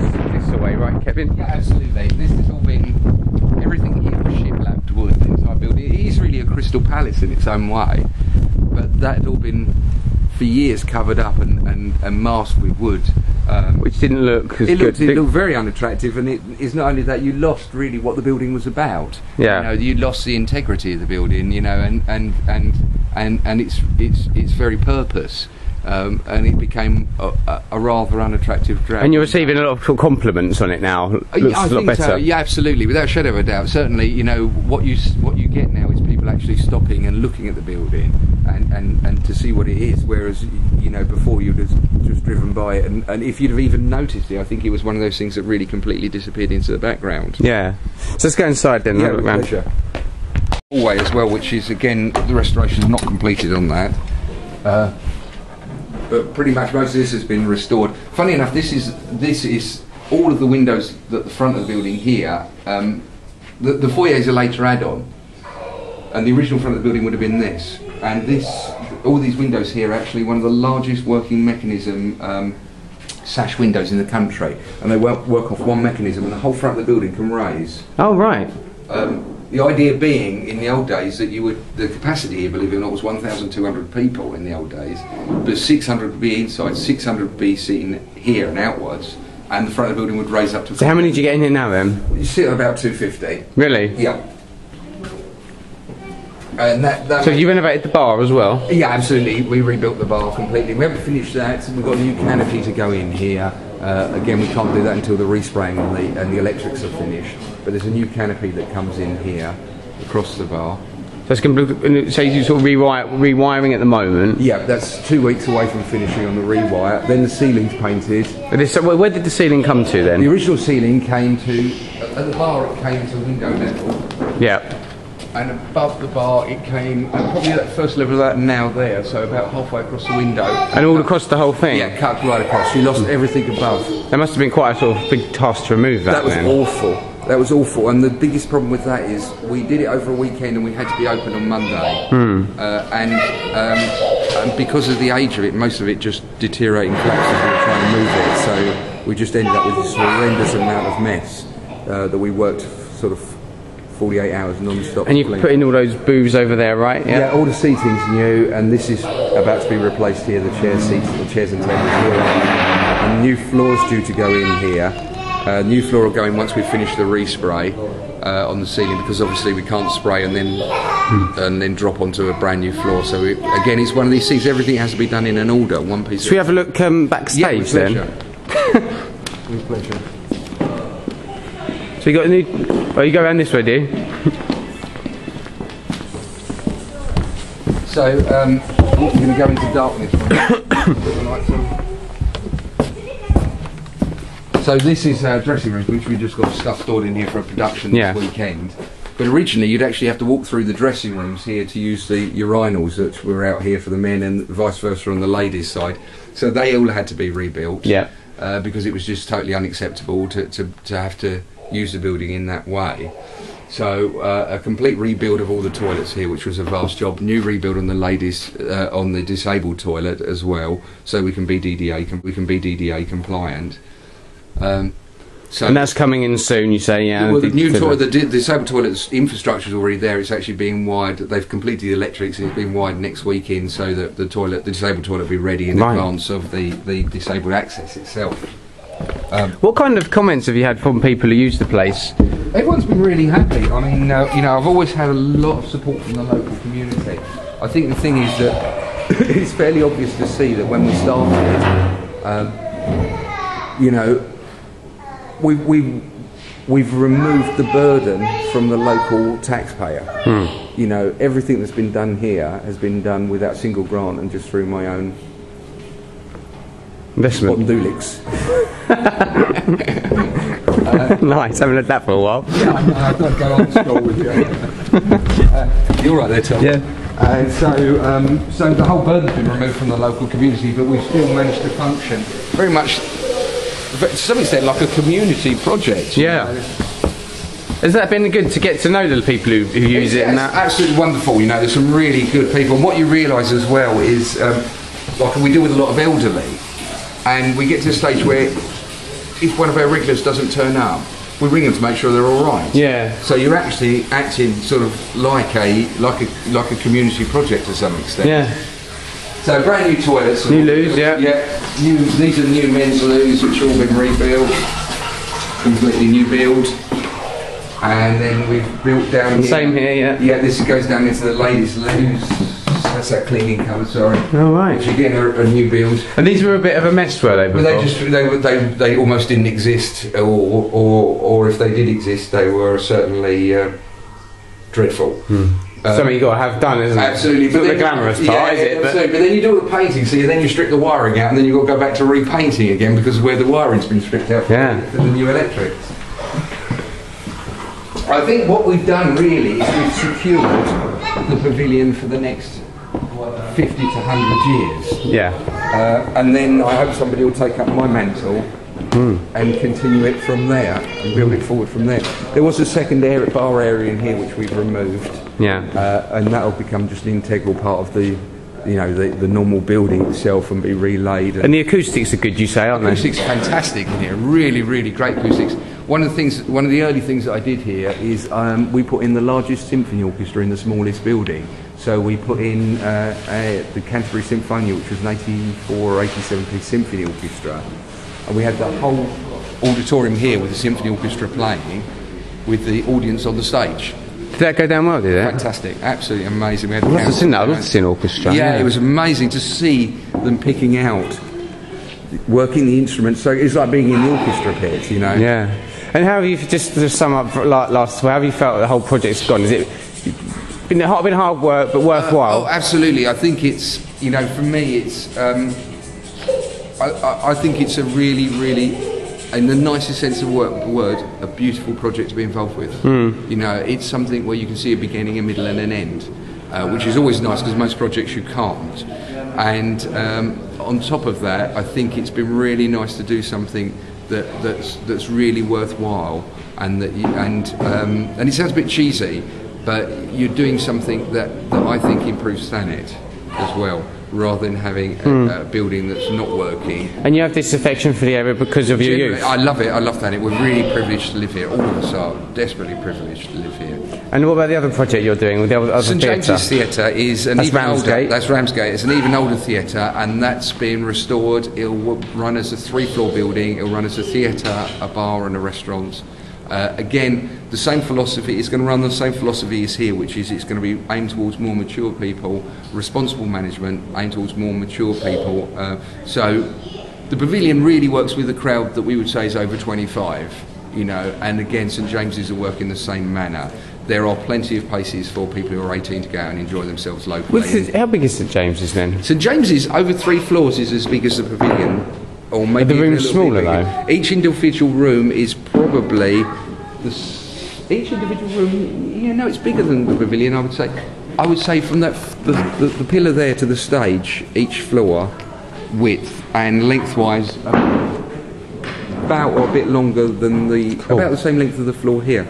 this away, right, Kevin? Yeah, absolutely. This has all been, everything here was shiplapped wood, the entire building. It is really a crystal palace in its own way, but that had all been for years covered up and masked with wood. Which didn't look as good. It looked very unattractive, and it is not only that, you lost really what the building was about. Yeah. You know, you lost the integrity of the building, you know, and its very purpose. And it became a rather unextractive drag. And you're receiving a lot of compliments on it now. Looks I a lot think better. so. Yeah, absolutely, without a shadow of a doubt. Certainly, you know, what you get now is people actually stopping and looking at the building and to see what it is. Whereas, you know, before you'd have just driven by it, and if you'd have even noticed it, I think it was one of those things that really completely disappeared into the background. Yeah. So let's go inside then. Yeah, with pleasure. Hallway as well, which is again the restoration is not completed on that. But pretty much most of this has been restored. Funny enough, this is all of the windows at the front of the building here. The foyer is a later add-on, and the original front of the building would have been this. And all these windows here are actually one of the largest working mechanism sash windows in the country, and they work off one mechanism, and the whole front of the building can raise. Oh right. The idea being, in the old days, that the capacity here, believe it or not, was 1,200 people in the old days, but 600 would be inside, 600 would be sitting here and outwards, and the front of the building would raise up to... So how many did you get in here now then? You sit at about 250. Really? Yeah. And that so you renovated the bar as well? Yeah, absolutely. We rebuilt the bar completely. We haven't finished that. We've got a new canopy to go in here. Again, we can't do that until the respraying and the electrics are finished. But there's a new canopy that comes in here across the bar. So it's so you're sort of rewiring at the moment? Yeah, that's 2 weeks away from finishing on the rewire. Then the ceiling's painted. So where did the ceiling come to then? The original ceiling came to, at the bar it came to window level. Yeah. And above the bar it came, probably that first level of that now there, so about halfway across the window. And all across the whole thing? Yeah, cut right across. You lost everything above. That must have been quite a sort of big task to remove that. That was awful. That was awful, and the biggest problem with that is we did it over a weekend and we had to be open on Monday. And because of the age of it, most of it just deteriorating collapsed as we were trying to move it, so we just ended up with this horrendous amount of mess that we worked sort of 48 hours non-stop. And you put in all those booths over there, right? Yeah, all the seating's new, and this is about to be replaced here, the chairs and tables here. And new floor's due to go in here. New floor will go in once we finish the respray on the ceiling, because obviously we can't spray and then drop onto a brand new floor. So again, it's one of these things. Everything has to be done in an order. One piece. Should we have a look backstage then? With pleasure. So you got a new. Oh, you go around this way, do you? So I'm going to go into darkness. So this is our dressing room, which we just got stuff stored in here for a production this weekend. But originally you'd actually have to walk through the dressing rooms here to use the urinals that were out here for the men, and vice versa on the ladies' side. So they all had to be rebuilt. Yeah. Because it was just totally unacceptable to have to use the building in that way. So a complete rebuild of all the toilets here, which was a vast job. New rebuild on the ladies, on the disabled toilet as well, so we can be DDA compliant. So and that's coming in soon, you say? Yeah. Well, the new toilet, the disabled toilet's infrastructure is already there. It's actually being wired. They've completed the electrics, and it's being wired next week in, so that the disabled toilet will be ready in advance of the disabled access itself. What kind of comments have you had from people who use the place? Everyone's been really happy. I mean, you know, I've always had a lot of support from the local community. I think the thing is that it's fairly obvious to see that when we started, you know, we've removed the burden from the local taxpayer. You know, everything that's been done here has been done without a single grant and just through my own investment. Nice, haven't had that for a while. Yeah, I know, I've got to go on school with you. You're right there, Tom. Yeah. And so the whole burden's been removed from the local community, but we've still managed to function very much, to some extent, like a community project. Yeah. Has that been good to get to know the people who use it? And that? Absolutely wonderful. You know, there's some really good people. And what you realise as well is, like we deal with a lot of elderly, and we get to a stage where if one of our regulars doesn't turn up, we ring them to make sure they're all right. Yeah. So you're actually acting sort of like a community project to some extent. Yeah. So brand new toilets. New loos, yeah. Yeah. These are new men's loos, which have all been rebuilt, completely new build. And then we've built down here. Same here, yeah. Yeah, this goes down into the ladies' loos. That's our cleaning cupboard, sorry. Oh, right. Which again are a new build. And these were a bit of a mess, were they? But they almost didn't exist, or if they did exist, they were certainly dreadful. Something you got to have done, isn't it? Absolutely. It's not the glamorous part, is it? Absolutely. But then you do all the painting, so then you strip the wiring out, and then you've got to go back to repainting again because of where the wiring's been stripped out for the new electrics. I think what we've done really is we've secured the pavilion for the next 50 to 100 years. Yeah. And then I hope somebody will take up my mantle and continue it from there and build it forward from there. There was a second bar area in here which we've removed. Yeah. And that will become just an integral part of the normal building itself and be relayed. And the acoustics are good, you say, aren't they? Acoustics are fantastic in here. Really, really great acoustics. One of the early things that I did here is we put in the largest symphony orchestra in the smallest building. So we put in the Canterbury Symphonia, which was an 84 or 87-piece symphony orchestra, and we had the whole auditorium here with the symphony orchestra playing, with the audience on the stage. Did that go down well, did it? Fantastic, absolutely amazing. We had I'd love to see that. I'd love to see an orchestra. Yeah, it was amazing to see them picking out, working the instruments. So it's like being in the orchestra pit, you know. Yeah. And how have you, just to sum up last, how have you felt the whole project's gone? Is it been hard work but worthwhile? Oh, absolutely. I think it's, for me, it's. I think it's a really, really, in the nicest sense of the word, a beautiful project to be involved with. It's something where you can see a beginning, a middle, and an end, which is always nice because most projects you can't. And on top of that, I think it's been really nice to do something that's really worthwhile, and and it sounds a bit cheesy, but you're doing something that I think improves Thanet as well, rather than having a building that's not working. And you have this affection for the area because of your youth. I love it. I love Thanet. We're really privileged to live here. All of us are desperately privileged to live here. And what about the other project you're doing with the other St James's Theatre is an even Ramsgate. older. That's Ramsgate. It's an even older theatre, and that's been restored. It'll run as a 3-floor building. It'll run as a theatre, a bar, and a restaurant. Again, the same philosophy. It's going to run the same philosophy as here, which is it's going to be aimed towards more mature people, responsible management, aimed towards more mature people. So the pavilion really works with a crowd that we would say is over 25. And again, St James's will work in the same manner. There are plenty of places for people who are 18 to go out and enjoy themselves locally. How big is St James's then? St James's, over 3 floors, is as big as the pavilion. Or maybe the room's smaller though? Each individual room is probably... each individual room, it's bigger than the pavilion, I would say. I would say from that the pillar there to the stage, each floor, width and lengthwise, about or a bit longer than about the same length of the floor here.